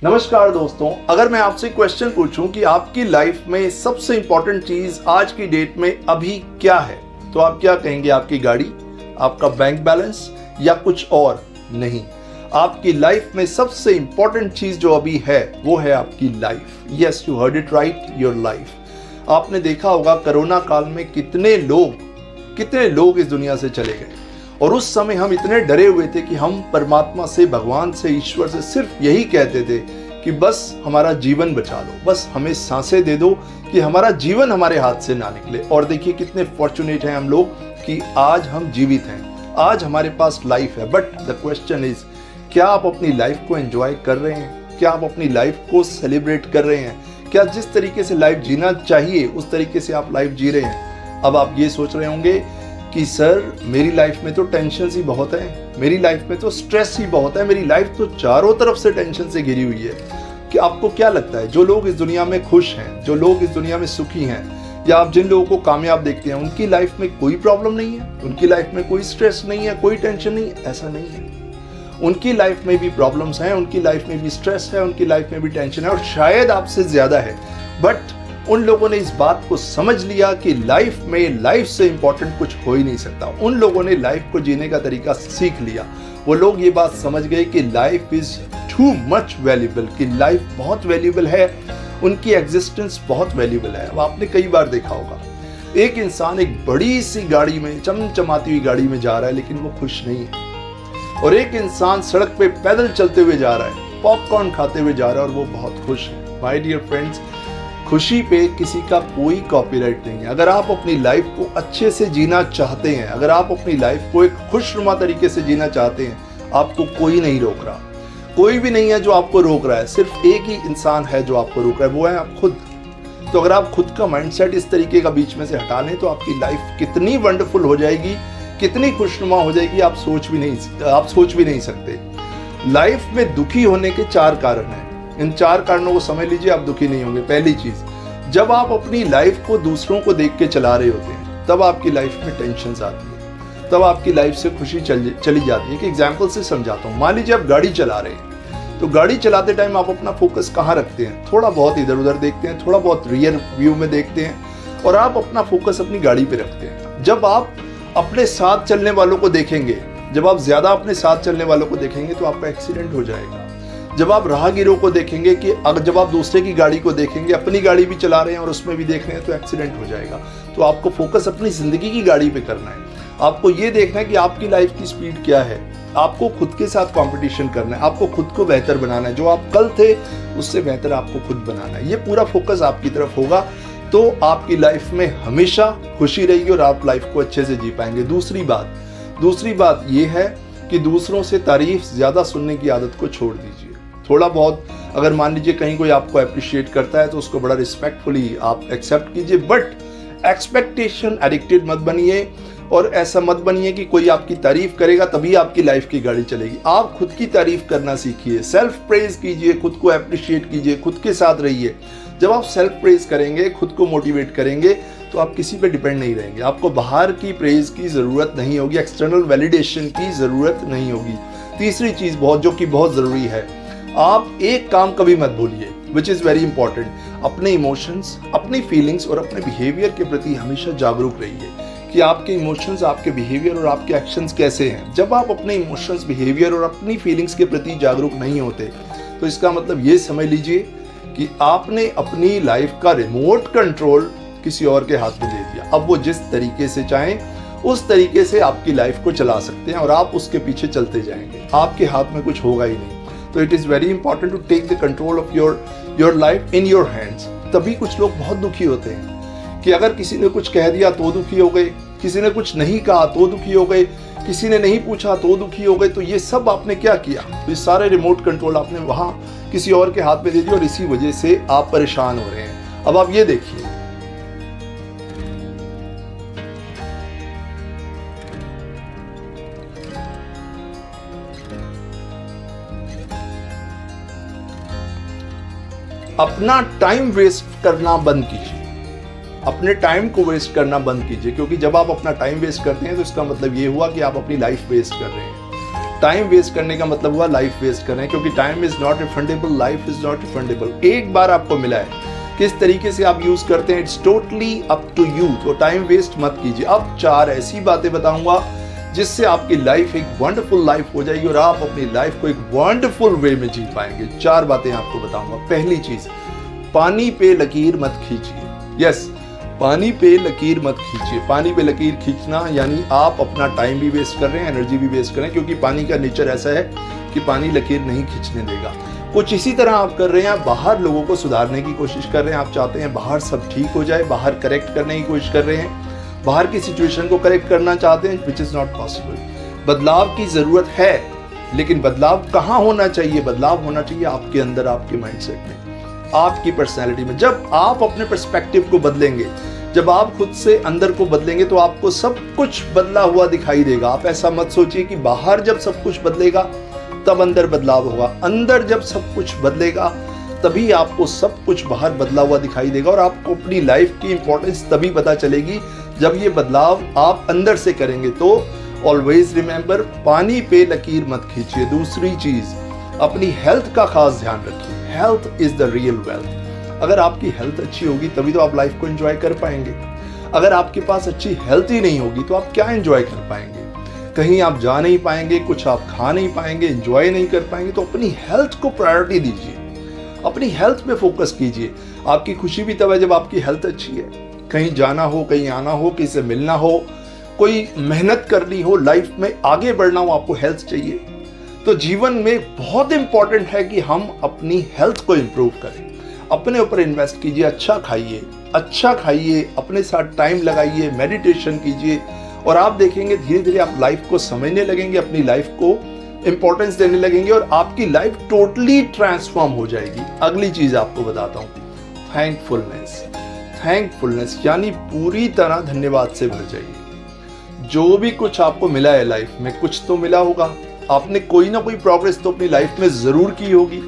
नमस्कार दोस्तों, अगर मैं आपसे क्वेश्चन पूछूं कि आपकी लाइफ में सबसे इंपॉर्टेंट चीज आज की डेट में अभी क्या है, तो आप क्या कहेंगे? आपकी गाड़ी, आपका बैंक बैलेंस या कुछ और? नहीं, आपकी लाइफ में सबसे इंपॉर्टेंट चीज जो अभी है वो है आपकी life. Yes, you heard it right, your life. आपने देखा होगा कोरोना काल में कितने लोग इस दुनिया से चले गए, और उस समय हम इतने डरे हुए थे कि हम परमात्मा से, भगवान से, ईश्वर से सिर्फ यही कहते थे कि बस हमारा जीवन बचा लो, बस हमें सांसें दे दो कि हमारा जीवन हमारे हाथ से ना निकले। और देखिए कितने फॉर्चुनेट हैं हम लोग कि आज हम जीवित हैं, आज हमारे पास लाइफ है। बट द क्वेश्चन इज, क्या आप अपनी लाइफ को एंजॉय कर रहे हैं? क्या आप अपनी लाइफ को सेलिब्रेट कर रहे हैं? क्या जिस तरीके से लाइफ जीना चाहिए उस तरीके से आप लाइफ जी रहे हैं? अब आप ये सोच रहे होंगे कि सर मेरी लाइफ में तो टेंशन ही बहुत है, मेरी लाइफ में तो स्ट्रेस ही बहुत है, मेरी लाइफ तो चारों तरफ से टेंशन से घिरी हुई है। कि आपको क्या लगता है, जो लोग इस दुनिया में खुश हैं, जो लोग इस दुनिया में सुखी हैं, या आप जिन लोगों को कामयाब देखते हैं, उनकी लाइफ में कोई प्रॉब्लम नहीं है, उनकी लाइफ में कोई स्ट्रेस नहीं है, कोई टेंशन नहीं है? ऐसा नहीं है। उनकी लाइफ में भी प्रॉब्लम्स हैं, उनकी लाइफ में भी स्ट्रेस है, उनकी लाइफ में भी टेंशन है, और शायद आपसे ज्यादा है। बट उन लोगों ने इस बात को समझ लिया कि लाइफ में लाइफ से इंपॉर्टेंट कुछ हो ही नहीं सकता। उन लोगों ने लाइफ को जीने का तरीका सीख लिया। वो लोग ये बात समझ गए कि life is too much valuable, कि लाइफ बहुत वैल्यूएबल है, उनकी एग्जिस्टेंस बहुत वैल्यूएबल है। अब आपने कई बार देखा होगा, एक इंसान एक बड़ी सी गाड़ी में, चमचमाती हुई गाड़ी में जा रहा है, लेकिन वो खुश नहीं है। और एक इंसान सड़क पे पैदल चलते हुए जा रहा है, पॉपकॉर्न खाते हुए जा रहा है, और वो बहुत खुश है। माय डियर फ्रेंड्स, खुशी पे किसी का कोई कॉपीराइट नहीं है। अगर आप अपनी लाइफ को अच्छे से जीना चाहते हैं, अगर आप अपनी लाइफ को एक खुशनुमा तरीके से जीना चाहते हैं, आपको कोई नहीं रोक रहा। कोई भी नहीं है जो आपको रोक रहा है, सिर्फ एक ही इंसान है जो आपको रोक रहा है, वो है आप खुद। तो अगर आप खुद का माइंडसेट इस तरीके का बीच में से हटा लें, तो आपकी लाइफ कितनी वंडरफुल हो जाएगी, कितनी खुशनुमा हो जाएगी, आप सोच भी नहीं सकते। लाइफ में दुखी होने के 4 कारण हैं। इन 4 कारणों को समझ लीजिए, आप दुखी नहीं होंगे। पहली चीज, जब आप अपनी लाइफ को दूसरों को देख के चला रहे होते हैं, तब आपकी लाइफ में टेंशन आती है, तब आपकी लाइफ से खुशी चली जाती है। कि एग्जाम्पल से समझाता हूँ। मान लीजिए आप गाड़ी चला रहे हैं, तो गाड़ी चलाते टाइम आप अपना फोकस कहाँ रखते हैं? थोड़ा बहुत इधर उधर देखते हैं, थोड़ा बहुत रियर व्यू में देखते हैं, और आप अपना फोकस अपनी गाड़ी पे रखते हैं। जब आप अपने साथ चलने वालों को देखेंगे, जब आप ज्यादा अपने साथ चलने वालों को देखेंगे, तो आपका एक्सीडेंट हो जाएगा। जब आप राहगीरों को देखेंगे, कि अगर जब आप दूसरे की गाड़ी को देखेंगे, अपनी गाड़ी भी चला रहे हैं और उसमें भी देख रहे हैं, तो एक्सीडेंट हो जाएगा। तो आपको फोकस अपनी जिंदगी की गाड़ी पे करना है। आपको ये देखना है कि आपकी लाइफ की स्पीड क्या है। आपको खुद के साथ कंपटीशन करना है, आपको खुद को बेहतर बनाना है। जो आप कल थे उससे बेहतर आपको खुद बनाना है। ये पूरा फोकस आपकी तरफ होगा, तो आपकी लाइफ में हमेशा खुशी रहेगी और आप लाइफ को अच्छे से जी पाएंगे। दूसरी बात ये है कि दूसरों से तारीफ ज्यादा सुनने की आदत को छोड़ दीजिए। थोड़ा बहुत, अगर मान लीजिए कहीं कोई आपको अप्रिशिएट करता है, तो उसको बड़ा रिस्पेक्टफुली आप एक्सेप्ट कीजिए। बट एक्सपेक्टेशन एडिक्टेड मत बनिए, और ऐसा मत बनिए कि कोई आपकी तारीफ करेगा तभी आपकी लाइफ की गाड़ी चलेगी। आप खुद की तारीफ करना सीखिए, सेल्फ प्रेज कीजिए, खुद को अप्रिशिएट कीजिए, खुद के साथ रहिए। जब आप सेल्फ प्रेज करेंगे, खुद को मोटिवेट करेंगे, तो आप किसी पे डिपेंड नहीं रहेंगे। आपको बाहर की प्रेज की जरूरत नहीं होगी, एक्सटर्नल वैलिडेशन की जरूरत नहीं होगी। तीसरी चीज जो कि बहुत जरूरी है, आप एक काम कभी मत भूलिए, विच इज वेरी इंपॉर्टेंट। अपने इमोशंस, अपनी फीलिंग्स और अपने बिहेवियर के प्रति हमेशा जागरूक रहिए कि आपके इमोशंस, आपके बिहेवियर और आपके एक्शंस कैसे हैं। जब आप अपने इमोशंस, बिहेवियर और अपनी फीलिंग्स के प्रति जागरूक नहीं होते, तो इसका मतलब ये समझ लीजिए कि आपने अपनी लाइफ का रिमोट कंट्रोल किसी और के हाथ में दे दिया। अब वो जिस तरीके से चाहें उस तरीके से आपकी लाइफ को चला सकते हैं, और आप उसके पीछे चलते जाएंगे। आपके हाथ में कुछ होगा ही नहीं। तो it is very important to take the control of your life in your hands. तभी कुछ लोग बहुत दुखी होते हैं कि अगर किसी ने कुछ कह दिया तो दुखी हो गए, किसी ने कुछ नहीं कहा तो दुखी हो गए, किसी ने नहीं पूछा तो दुखी हो गए। तो ये सब आपने क्या किया? ये सारे रिमोट कंट्रोल आपने वहां किसी और के हाथ में दे दिया, और इसी वजह से आप परेशान हो रहे हैं। अब आप ये देखिए, अपना टाइम वेस्ट करना बंद कीजिए। अपने टाइम को वेस्ट करना बंद कीजिए, क्योंकि जब आप अपना टाइम वेस्ट करते हैं तो इसका मतलब ये हुआ कि आप अपनी लाइफ वेस्ट कर रहे हैं। टाइम वेस्ट करने का मतलब हुआ लाइफ वेस्ट कर रहे हैं, क्योंकि time is not refundable, life is not refundable. एक बार आपको मिला है, किस तरीके से आप यूज करते हैं it's totally up to you. तो टाइम वेस्ट मत कीजिए। अब 4 ऐसी बातें बताऊंगा जिससे आपकी लाइफ एक वंडरफुल लाइफ हो जाएगी और आप अपनी लाइफ को एक वंडरफुल वे में जी पाएंगे। 4 बातें आपको बताऊंगा। पहली चीज, पानी पे लकीर मत खींचिए। यस, पानी पे लकीर मत खींचिए। पानी पे लकीर खींचना यानी आप अपना टाइम भी वेस्ट कर रहे हैं, एनर्जी भी वेस्ट कर रहे हैं, क्योंकि पानी का नेचर ऐसा है कि पानी लकीर नहीं खींचने देगा। कुछ इसी तरह आप कर रहे हैं, बाहर लोगों को सुधारने की कोशिश कर रहे हैं। आप चाहते हैं बाहर सब ठीक हो जाए, बाहर करेक्ट करने की कोशिश कर रहे हैं, बाहर की सिचुएशन को करेक्ट करना चाहते हैं, विच इज नॉट पॉसिबल। बदलाव की जरूरत है, लेकिन बदलाव कहाँ होना चाहिए? बदलाव होना चाहिए आपके अंदर, आपके माइंडसेट में, आपकी पर्सनैलिटी में। जब आप अपने पर्सपेक्टिव को बदलेंगे, जब आप खुद से अंदर को बदलेंगे, तो आपको सब कुछ बदला हुआ दिखाई देगा। आप ऐसा मत सोचिए कि बाहर जब सब कुछ बदलेगा तब अंदर बदलाव होगा। अंदर जब सब कुछ बदलेगा तभी आपको सब कुछ बाहर बदला हुआ दिखाई देगा, और आपको अपनी लाइफ की इंपॉर्टेंस तभी पता चलेगी जब ये बदलाव आप अंदर से करेंगे। तो ऑलवेज रिमेंबर, पानी पे लकीर मत खींचिए। दूसरी चीज, अपनी हेल्थ का खास ध्यान रखिए। Health is the real wealth. अगर आपकी हेल्थ अच्छी होगी तभी तो आप लाइफ को एंजॉय कर पाएंगे। अगर आपके पास अच्छी हेल्थ ही नहीं होगी तो आप क्या एंजॉय कर पाएंगे? कहीं आप जा नहीं पाएंगे, कुछ आप खा नहीं पाएंगे, एंजॉय नहीं कर पाएंगे। तो अपनी हेल्थ को प्रायोरिटी दीजिए, अपनी हेल्थ पे फोकस कीजिए। आपकी खुशी भी तब है जब आपकी हेल्थ अच्छी है। कहीं जाना हो, कहीं आना हो, किसी से मिलना हो, कोई मेहनत करनी हो, लाइफ में आगे बढ़ना हो, आपको हेल्थ चाहिए। तो जीवन में बहुत इंपॉर्टेंट है कि हम अपनी हेल्थ को इंप्रूव करें। अपने ऊपर इन्वेस्ट कीजिए, अच्छा खाइए, अपने साथ टाइम लगाइए, मेडिटेशन कीजिए, और आप देखेंगे धीरे धीरे आप लाइफ को समझने लगेंगे, अपनी लाइफ को इंपॉर्टेंस देने लगेंगे, और आपकी लाइफ टोटली ट्रांसफॉर्म हो जाएगी। अगली चीज आपको बताता हूं, थैंकफुलनेस यानी पूरी तरह धन्यवाद से भर जाइए। जो भी कुछ आपको मिला है लाइफ में, कुछ तो मिला होगा, आपने कोई ना कोई प्रोग्रेस तो अपनी लाइफ में जरूर की होगी,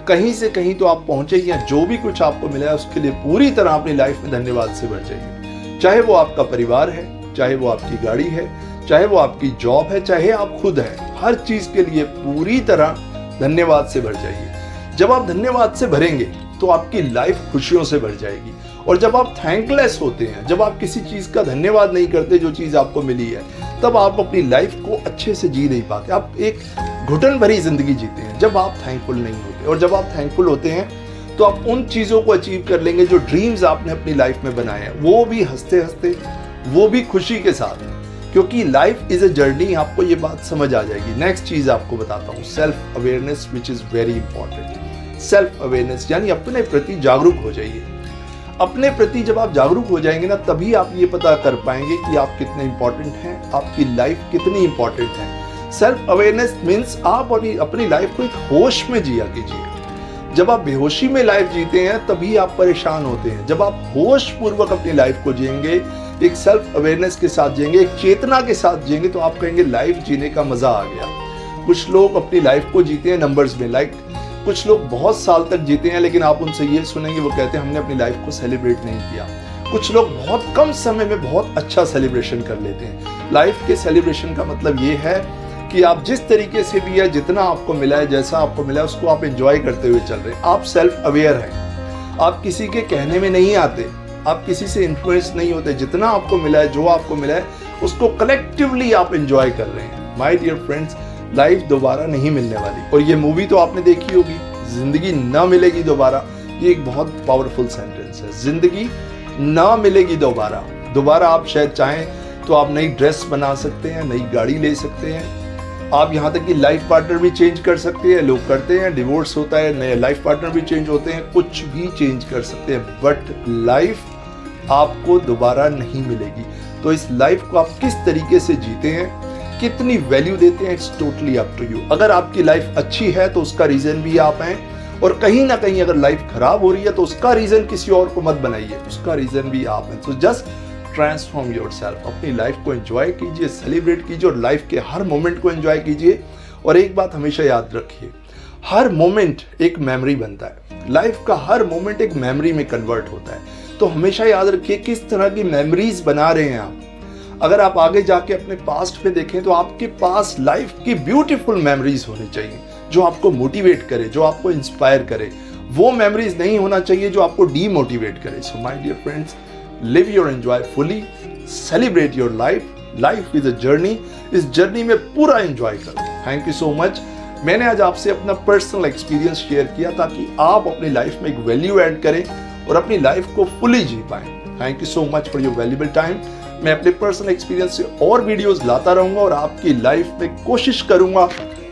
कहीं से कहीं तो आप पहुंचे ही हैं। जो भी कुछ आपको मिला है उसके लिए पूरी तरह अपनी लाइफ में धन्यवाद से भर जाइए। चाहे वो आपका परिवार है, चाहे वो आपकी गाड़ी है, चाहे वो आपकी जॉब है, चाहे आप खुद हैं, हर चीज के लिए पूरी तरह धन्यवाद से भर जाइए। जब आप धन्यवाद से भरेंगे तो आपकी लाइफ खुशियों से भर जाएगी। और जब आप थैंकलेस होते हैं, जब आप किसी चीज का धन्यवाद नहीं करते जो चीज आपको मिली है, तब आप अपनी लाइफ को अच्छे से जी नहीं पाते। आप एक घुटन भरी जिंदगी जीते हैं जब आप थैंकफुल नहीं होते। और जब आप थैंकफुल होते हैं तो आप उन चीजों को अचीव कर लेंगे जो ड्रीम्स आपने अपनी लाइफ में बनाए हैं, वो भी हंसते हंसते, वो भी खुशी के साथ, क्योंकि लाइफ इज अ जर्नी। आपको ये बात समझ आ जाएगी। नेक्स्ट चीज आपको बताता हूँ, self awareness, which is very important. Self awareness यानी अपने प्रति जागरूक हो जाइए। अपने प्रति जब आप जागरूक हो जाएंगे ना, तभी आप ये पता कर पाएंगे कि आप कितने इंपॉर्टेंट हैं, आपकी लाइफ कितनी इंपॉर्टेंट है। सेल्फ अवेयरनेस मीन्स आप अपनी लाइफ को एक होश में जिया कीजिए। जब आप बेहोशी में लाइफ जीते हैं तभी आप परेशान होते हैं। जब आप होश पूर्वक अपनी लाइफ को जिएंगे, एक सेल्फ अवेयरनेस के साथ जिएंगे, एक चेतना के साथ जिएंगे, तो आप कहेंगे लाइफ जीने का मजा आ गया। कुछ लोग अपनी लाइफ को जीते हैं नंबर्स में, कुछ लोग बहुत साल तक जीते हैं, लेकिन आप उनसे ये सुनेंगे वो कहते हैं हमने अपनी लाइफ को सेलिब्रेट नहीं किया। कुछ लोग बहुत कम समय में बहुत अच्छा सेलिब्रेशन कर लेते हैं। लाइफ के सेलिब्रेशन का मतलब ये है कि आप जिस तरीके से भी है, जितना आपको मिला है, जैसा आपको मिला है, उसको आप एंजॉय करते हुए चल रहे हैं। आप सेल्फ अवेयर हैं, आप किसी के कहने में नहीं आते, आप किसी से इन्फ्लुएंस नहीं होते। जितना आपको मिला है, जो आपको मिला है, उसको कलेक्टिवली आप एंजॉय कर रहे हैं। माय डियर फ्रेंड्स, लाइफ दोबारा नहीं मिलने वाली। और ये मूवी तो आपने देखी होगी, जिंदगी ना मिलेगी दोबारा। ये एक बहुत पावरफुल सेंटेंस है, जिंदगी ना मिलेगी दोबारा। आप शायद चाहें तो आप नई ड्रेस बना सकते हैं, नई गाड़ी ले सकते हैं, आप यहाँ तक कि लाइफ पार्टनर भी चेंज कर सकते हैं। लोग करते हैं, डिवोर्स होता है, नए लाइफ पार्टनर भी चेंज होते हैं, कुछ भी चेंज कर सकते हैं, बट लाइफ आपको दोबारा नहीं मिलेगी। तो इस लाइफ को आप किस तरीके से जीते हैं, कितनी वैल्यू देते हैं, it's totally up to you. अगर आपकी लाइफ अच्छी है तो उसका रीजन भी आप हैं, और कहीं ना कहीं अगर लाइफ खराब हो रही है तो उसका रीजन किसी और को मत बनाइए, उसका रीजन भी आप हैं। तो जस्ट ट्रांसफॉर्म योरसेल्फ, अपनी लाइफ को एंजॉय कीजिए, सेलिब्रेट कीजिए, और लाइफ के हर मोमेंट को एंजॉय कीजिए। और एक बात हमेशा याद रखिए, हर मोमेंट एक मेमोरी बनता है। लाइफ का हर मोमेंट एक मेमोरी में कन्वर्ट होता है। तो हमेशा याद रखिए किस तरह की मेमोरीज बना रहे हैं आप। अगर आप आगे जाके अपने पास्ट पे देखें तो आपके पास लाइफ की ब्यूटीफुल मेमोरीज होनी चाहिए जो आपको मोटिवेट करे, जो आपको इंस्पायर करे। वो मेमोरीज नहीं होना चाहिए जो आपको डीमोटिवेट करे। So my dear friends, live your enjoy fully, celebrate your life. Life is a journey, इस जर्नी में पूरा एंजॉय करो। Thank you so much. मैंने आज आपसे अपना पर्सनल एक्सपीरियंस शेयर किया ताकि आप अपनी लाइफ में एक वैल्यू ऐड करें और अपनी लाइफ को फुली जी पाएं। Thank you so much for your valuable time. मैं अपने पर्सनल एक्सपीरियंस से और वीडियोस लाता रहूंगा और आपकी लाइफ में कोशिश करूंगा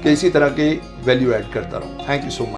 कि इसी तरह के वैल्यू ऐड करता रहूं। Thank you so much.